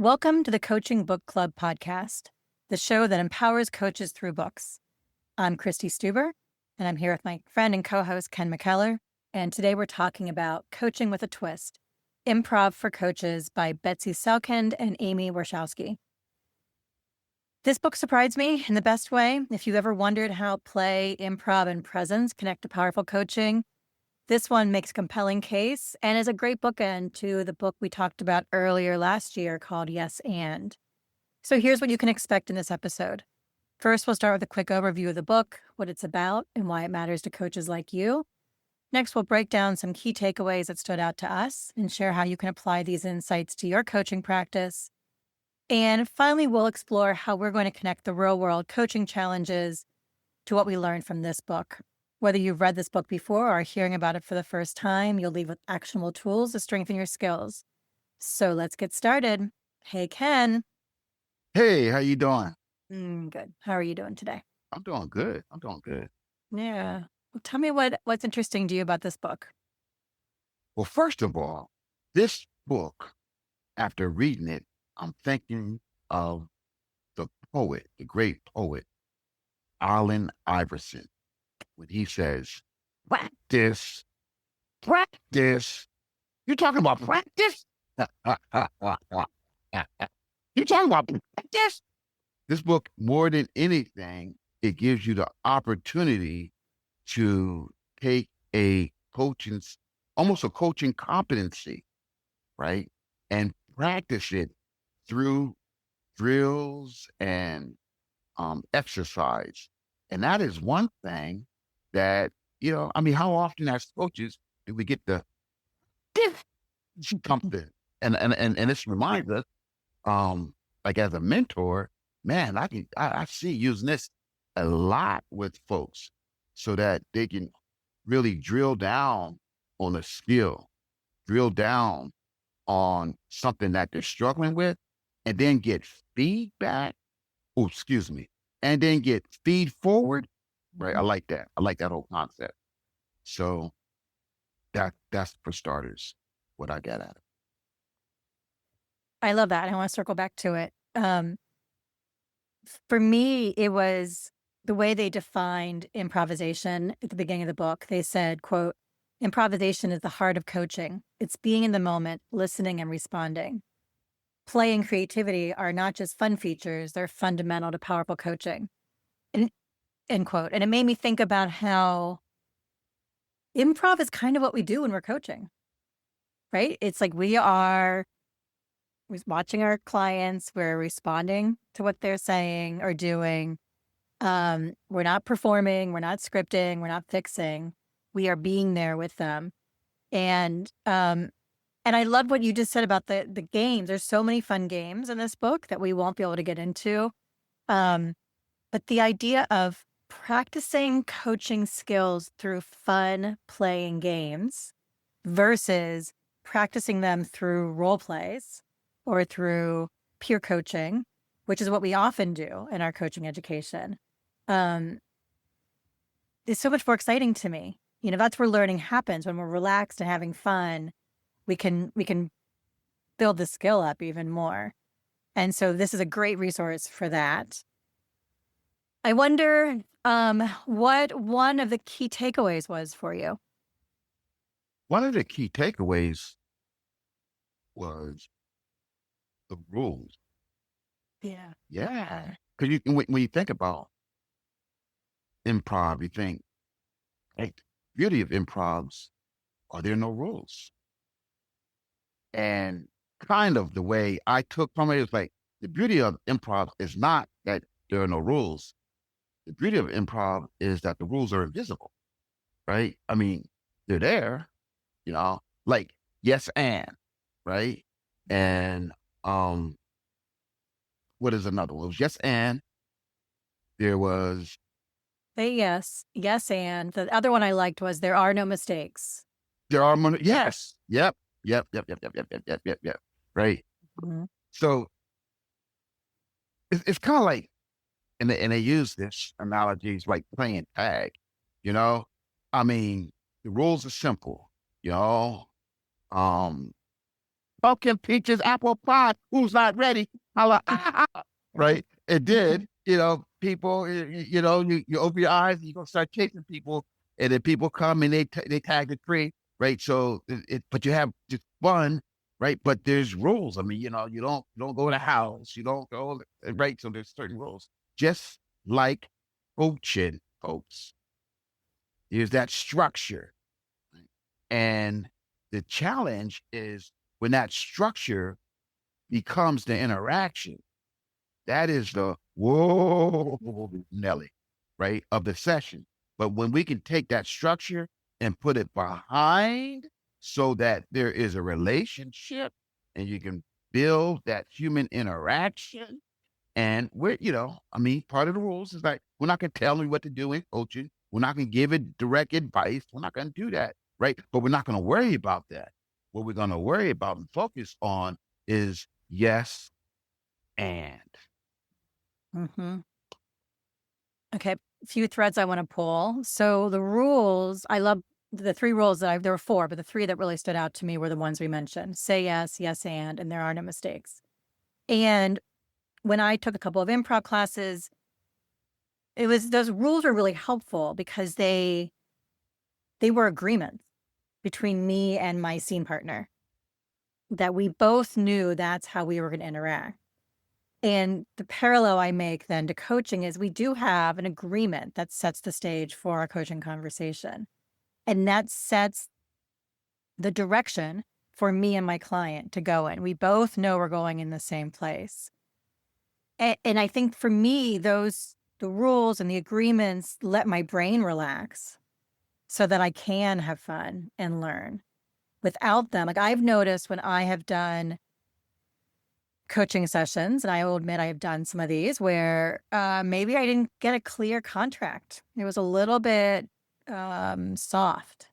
Welcome to the Coaching Book Club podcast, the show that empowers coaches through books. I'm Christy Stuber, and I'm here with my friend and co-host Ken McKellar, and today we're talking about Coaching with a Twist, Improv for Coaches by Betsy Salkind and Amy Washawsky. This book surprised me in the best way. If you've ever wondered how play, improv, and presence connect to powerful coaching, this one makes a compelling case and is a great bookend to the book we talked about earlier last year called Yes and. So here's what you can expect in this episode. First, we'll start with a quick overview of the book, what it's about, and why it matters to coaches like you. Next, we'll break down some key takeaways that stood out to us and share how you can apply these insights to your coaching practice. And finally, we'll explore how we're going to connect the real-world coaching challenges to what we learned from this book. Whether you've read this book before or are hearing about it for the first time, you'll leave with actionable tools to strengthen your skills. So let's get started. Hey, Ken. Hey, how you doing? Good. How are you doing today? I'm doing good. Yeah. Well, tell me what's interesting to you about this book. Well, first of all, this book, after reading it, I'm thinking of the poet, the great poet, Allen Iverson, when he says, practice. You talking about practice? You talking about practice? This book, more than anything, it gives you the opportunity to take almost a coaching competency, right? And practice it through drills and exercise. And that is one thing that, how often as coaches do we get the something? And this reminds us, like as a mentor, man, I see using this a lot with folks so that they can really drill down on a skill, drill down on something that they're struggling with, and then get feedback. And then get feed forward. Right. I like that. I like that whole concept. So that's for starters what I get at it. I love that. I want to circle back to it. For me, it was the way they defined improvisation at the beginning of the book. They said, quote, improvisation is the heart of coaching. It's being in the moment, listening and responding. Play and creativity are not just fun features, they're fundamental to powerful coaching. And end quote. And it made me think about how improv is kind of what we do when we're coaching, right? It's like we're watching our clients, we're responding to what they're saying or doing. We're not performing, we're not scripting, we're not fixing. We are being there with them. And I love what you just said about the games. There's so many fun games in this book that we won't be able to get into. But the idea of practicing coaching skills through fun playing games versus practicing them through role plays or through peer coaching, which is what we often do in our coaching education, is so much more exciting to me. That's where learning happens. When we're relaxed and having fun, we can build the skill up even more. And so this is a great resource for that. I wonder what one of the key takeaways was for you. One of the key takeaways was the rules. Yeah. Yeah. Because when you think about improv, you think, hey, the beauty of improvs are there no rules. And kind of the way I took from it is like, the beauty of improv is not that there are no rules. The beauty of improv is that the rules are invisible, right? I mean, they're there, like yes and, right? And what is another one? It was yes and. There was Say yes, and. The other one I liked was there are no mistakes. Yes. Yep. Right. Mm-hmm. So it's kind of like, and they use this analogies like playing tag, I mean, the rules are simple, Um, pumpkin, peaches, apple pie. Who's not ready? Holla, ah, ah, right? It did. People. You open your eyes, you gonna start chasing people, and then people come and they tag the tree, right? So but you have just fun, right? But there's rules. I mean, you don't go to the house, you don't go right. So there's certain rules, just like coaching, folks. There's that structure, and the challenge is when that structure becomes the interaction. That is the whoa, Nelly, right, of the session. But when we can take that structure and put it behind so that there is a relationship and you can build that human interaction. And part of the rules is like, we're not going to tell you what to do in coaching. We're not going to give it direct advice. We're not going to do that. Right. But we're not going to worry about that. What we're going to worry about and focus on is yes and. Mm-hmm. Okay, a few threads I want to pull. So the rules, I love the three rules there were four, but the three that really stood out to me were the ones we mentioned. Say yes, yes, and there are no mistakes. And when I took a couple of improv classes, those rules were really helpful because they were agreements between me and my scene partner that we both knew that's how we were going to interact. And the parallel I make then to coaching is we do have an agreement that sets the stage for our coaching conversation. And that sets the direction for me and my client to go in. We both know we're going in the same place. And I think for me, the rules and the agreements let my brain relax so that I can have fun and learn. Without them, like I've noticed when I have done coaching sessions, and I will admit I have done some of these where maybe I didn't get a clear contract. It was a little bit soft.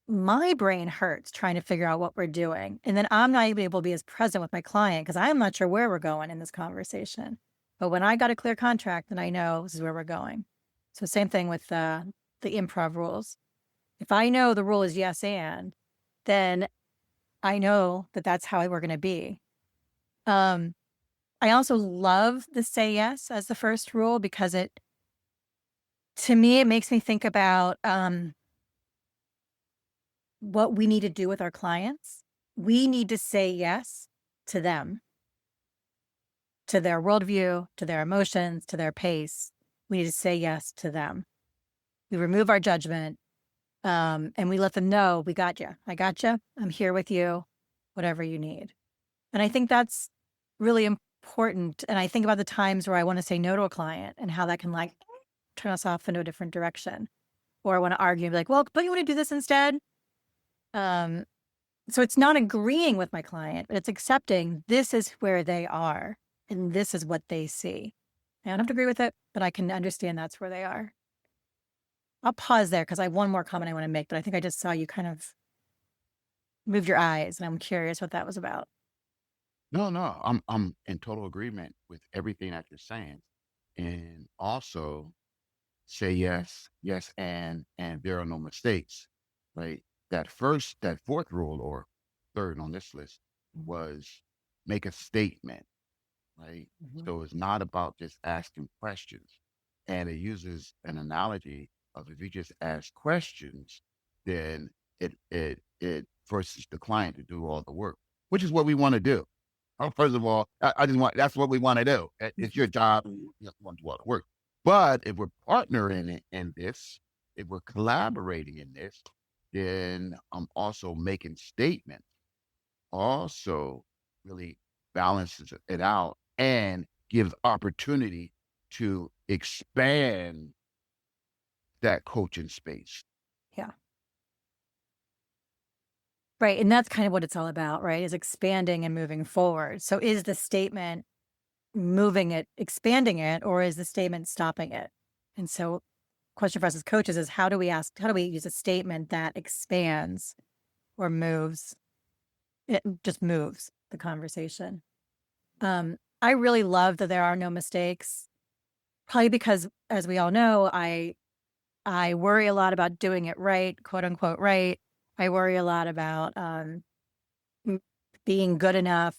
My brain hurts trying to figure out what we're doing. And then I'm not even able to be as present with my client because I'm not sure where we're going in this conversation. But when I got a clear contract, then I know this is where we're going. So same thing with the improv rules. If I know the rule is yes and, then I know that that's how we're going to be. I also love the say yes as the first rule because to me, it makes me think about what we need to do with our clients. We need to say yes to them, to their worldview, to their emotions, to their pace. We need to say yes to them. We remove our judgment and we let them know, we got you. I got you. I'm here with you, whatever you need. And I think that's really important. And I think about the times where I want to say no to a client and how that can turn us off into a different direction. Or I want to argue and be like, well, don't you want to do this instead? So it's not agreeing with my client, but it's accepting this is where they are and this is what they see. I don't have to agree with it, but I can understand that's where they are. I'll pause there because I have one more comment I want to make, but I think I just saw you kind of move your eyes and I'm curious what that was about. No, I'm in total agreement with everything that you're saying. And also say yes, yes, and there are no mistakes. Right. That fourth rule or third on this list was make a statement. Right. Mm-hmm. So it's not about just asking questions. And it uses an analogy of if you just ask questions, then it forces the client to do all the work, which is what we want to do. First of all, I just that's what we want to do. It's your job. You want to do all the work. But if we're partnering in this, if we're collaborating in this, then I'm also making statements, also really balances it out and gives opportunity to expand that coaching space. Yeah. Right. And that's kind of what it's all about, right? Is expanding and moving forward. So is the statement moving it, expanding it, or is the statement stopping it? And so question for us as coaches is how do we use a statement that expands or moves? It just moves the conversation. I really love that there are no mistakes, probably because as we all know, I worry a lot about doing it right, quote unquote, right. I worry a lot about being good enough.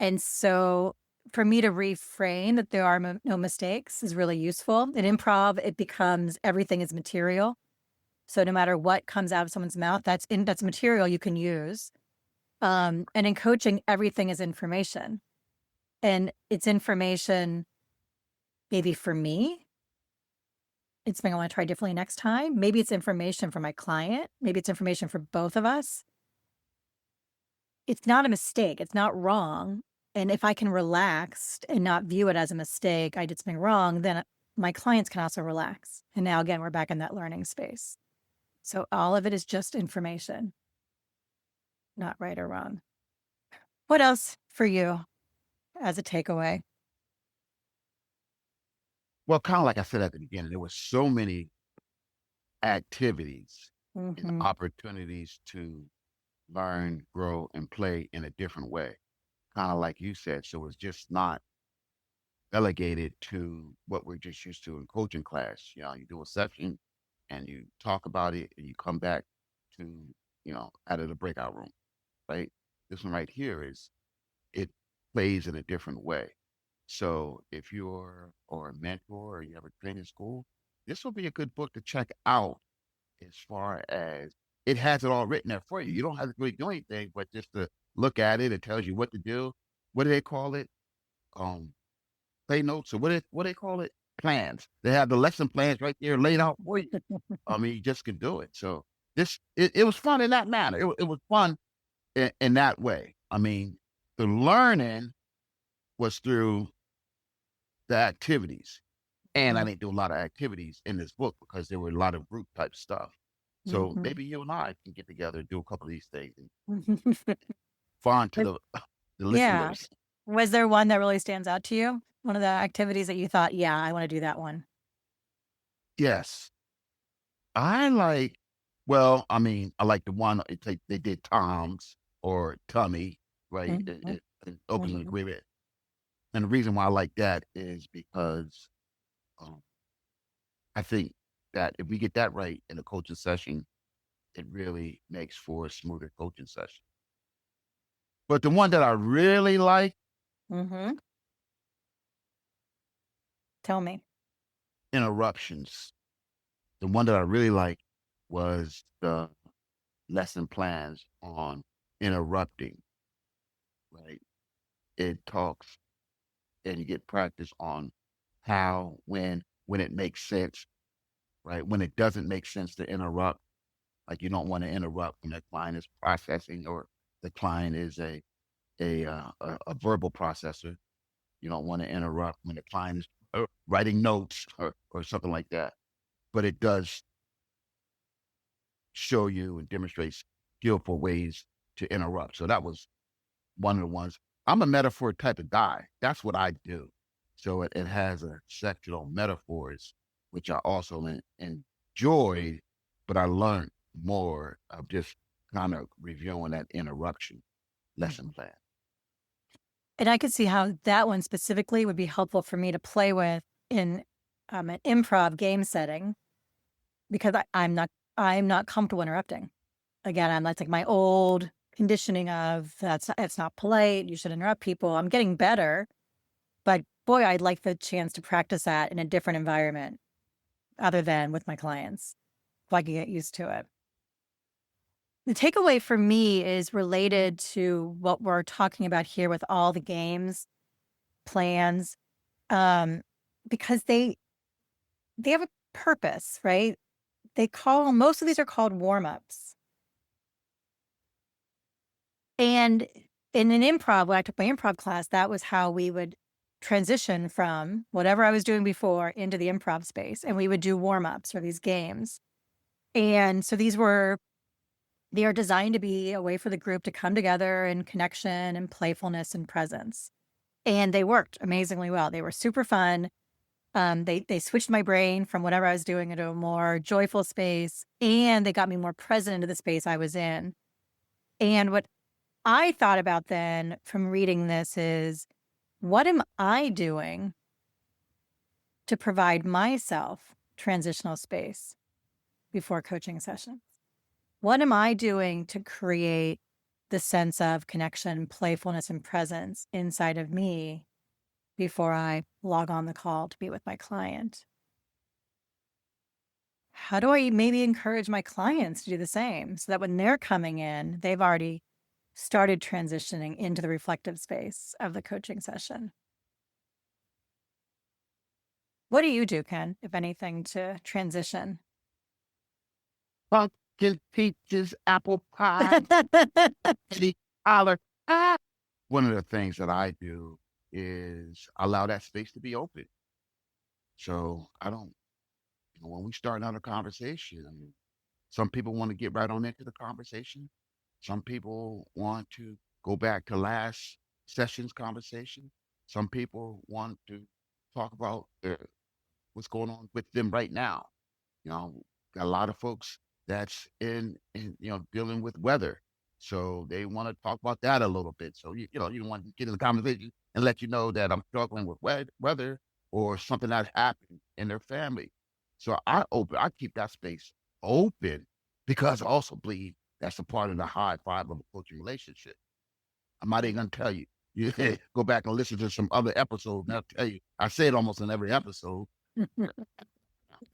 And so for me to reframe that there are no mistakes is really useful. In improv, it becomes everything is material. So no matter what comes out of someone's mouth, that's material you can use. And in coaching, everything is information. And it's information maybe for me. It's something I want to try differently next time. Maybe it's information for my client. Maybe it's information for both of us. It's not a mistake. It's not wrong. And if I can relax and not view it as a mistake, I did something wrong, then my clients can also relax. And now, again, we're back in that learning space. So all of it is just information, not right or wrong. What else for you as a takeaway? Well, kind of like I said at the beginning, there were so many activities and Mm-hmm. opportunities to learn, grow, and play in a different way. Kind of like you said. So it's just not relegated to what we're just used to in coaching class. You do a session and you talk about it and you come back to, out of the breakout room, right? This one right here it plays in a different way. So if you're or a mentor or you have a training school, this will be a good book to check out as far as it has it all written there for you. You don't have to really do anything, but just to look at it, it tells you what to do. What do they call it? Um, Play notes or what they call it? Plans. They have the lesson plans right there laid out for you. I mean, you just can do it. So it was fun in that manner. It was fun in that way. I mean, the learning was through the activities. And I didn't do a lot of activities in this book because there were a lot of group type stuff. So Mm-hmm. maybe you and I can get together and do a couple of these things and Mm-hmm. fun to the Yeah. listeners. Was there one that really stands out to you? One of the activities that you thought, yeah, I want to do that one. Yes. I like, well, I mean, I like the one they did Tom's or Tummy, right? Mm-hmm. It opens an Mm-hmm. agreement. And the reason why I like that is because um, I think that if we get that right in a coaching session, it really makes for a smoother coaching session. But the one that I really like, Mm-hmm. Tell me. interruptions. The one that I really like was the lesson plans on interrupting, right? It talks and you get practice on how, when it makes sense, right? When it doesn't make sense to interrupt, like you don't want to interrupt when the client is processing or the client is a verbal processor. You don't want to interrupt when the client is writing notes or something like that. But it does show you and demonstrates skillful ways to interrupt. So that was one of the ones. I'm a metaphor type of guy. That's what I do. So it has a section on metaphors, which I also enjoyed, but I learned more of just kind of reviewing that interruption lesson Mhm. plan. And I could see how that one specifically would be helpful for me to play with in an improv game setting because I'm not comfortable interrupting. Again, that's like my old conditioning of it's not polite. You should interrupt people. I'm getting better, but boy, I'd like the chance to practice that in a different environment other than with my clients, so I can get used to it. The takeaway for me is related to what we're talking about here with all the games, plans, um, because they have a purpose, right? Most of these are called warm-ups. And in an improv, when I took my improv class, that was how we would transition from whatever I was doing before into the improv space. And we would do warm-ups or these games. And so they are designed to be a way for the group to come together in connection and playfulness and presence. And they worked amazingly well. They were super fun. They switched my brain from whatever I was doing into a more joyful space, and they got me more present into the space I was in. And what I thought about then from reading this is, what am I doing to provide myself transitional space before coaching sessions? What am I doing to create the sense of connection, playfulness, and presence inside of me before I log on the call to be with my client? How do I maybe encourage my clients to do the same so that when they're coming in, they've already started transitioning into the reflective space of the coaching session? What do you do, Ken, if anything, to transition? Pumpkin, peaches, apple pie, kitty, holler. Ah. One of the things that I do is allow that space to be open. So I don't, when we start another conversation, some people want to get right on into the conversation. Some people want to go back to last session's conversation. Some people want to talk about what's going on with them right now. Got a lot of folks that's in dealing with weather, so they want to talk about that a little bit. So you don't want to get in the conversation and let you know that I'm struggling with weather or something that happened in their family. So I keep that space open because I also believe that's a part of the high five of a coaching relationship. I'm not even gonna tell you. You go back and listen to some other episodes, and I'll tell you. I say it almost in every episode.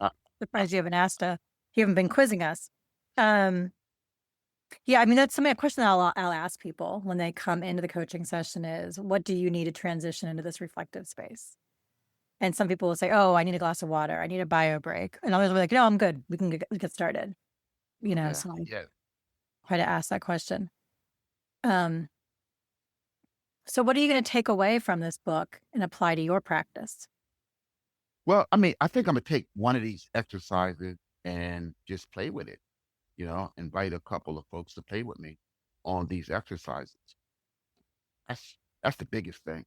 Uh, Surprised you haven't been quizzing us. Yeah, I mean, that's a question I'll ask people when they come into the coaching session is, what do you need to transition into this reflective space? And some people will say, oh, I need a glass of water. I need a bio break. And others will be like, no, I'm good. We can get started. yeah, So I yeah. try to ask that question. Um, so what are you going to take away from this book and apply to your practice? Well, I mean, I think I'm gonna take one of these exercises and just play with it. Invite a couple of folks to play with me on these exercises. That's the biggest thing.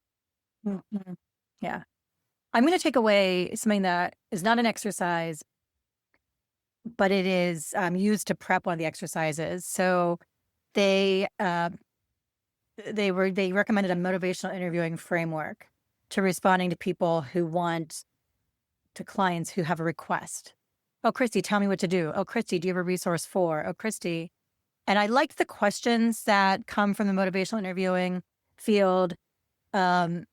Mhm. Yeah. I'm going to take away something that is not an exercise, but it is used to prep one of the exercises. So they they recommended a motivational interviewing framework to responding to people who want to clients who have a request. Oh, Christy, tell me what to do. Oh, Christy, do you have a resource for? Oh, Christy. And I liked the questions that come from the motivational interviewing field. Um,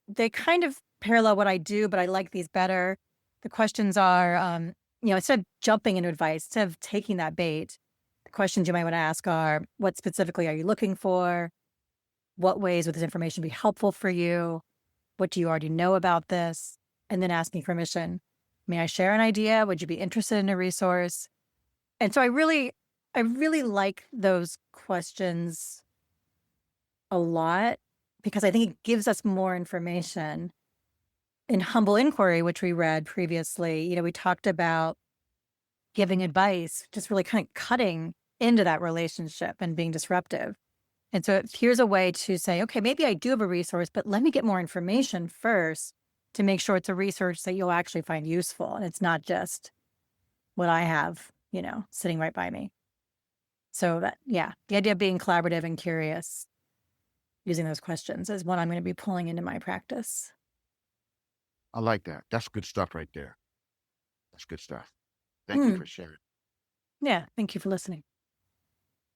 they kind of parallel what I do, but I like these better. The questions are, instead of jumping into advice, instead of taking that bait, the questions you might want to ask are, what specifically are you looking for? What ways would this information be helpful for you? What do you already know about this? And then asking permission. May I share an idea? Would you be interested in a resource? And so I really like those questions a lot because I think it gives us more information. In Humble Inquiry, which we read previously, we talked about giving advice, just really kind of cutting into that relationship and being disruptive. And so here's a way to say, okay, maybe I do have a resource, but let me get more information first to make sure it's a resource that you'll actually find useful. And it's not just what I have, sitting right by me. So the idea of being collaborative and curious using those questions is what I'm going to be pulling into my practice. I like that. That's good stuff right there. That's good stuff. Thank you Mm. for sharing. Yeah. Thank you for listening.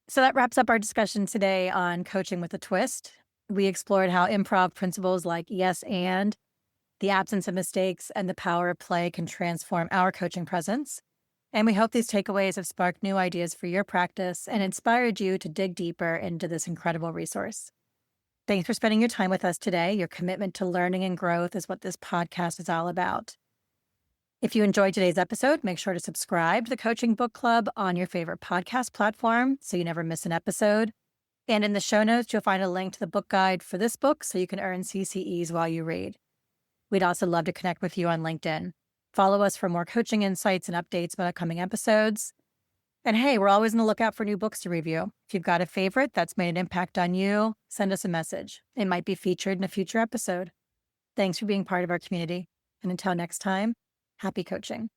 So that wraps up our discussion today on coaching with a twist. We explored how improv principles like yes and, the absence of mistakes, and the power of play can transform our coaching presence. And we hope these takeaways have sparked new ideas for your practice and inspired you to dig deeper into this incredible resource. Thanks for spending your time with us today. Your commitment to learning and growth is what this podcast is all about. If you enjoyed today's episode, make sure to subscribe to the Coaching Book Club on your favorite podcast platform so you never miss an episode. And in the show notes, you'll find a link to the book guide for this book so you can earn CCEs while you read. We'd also love to connect with you on LinkedIn. Follow us for more coaching insights and updates about upcoming episodes. And hey, we're always on the lookout for new books to review. If you've got a favorite that's made an impact on you, send us a message. It might be featured in a future episode. Thanks for being part of our community. And until next time, happy coaching.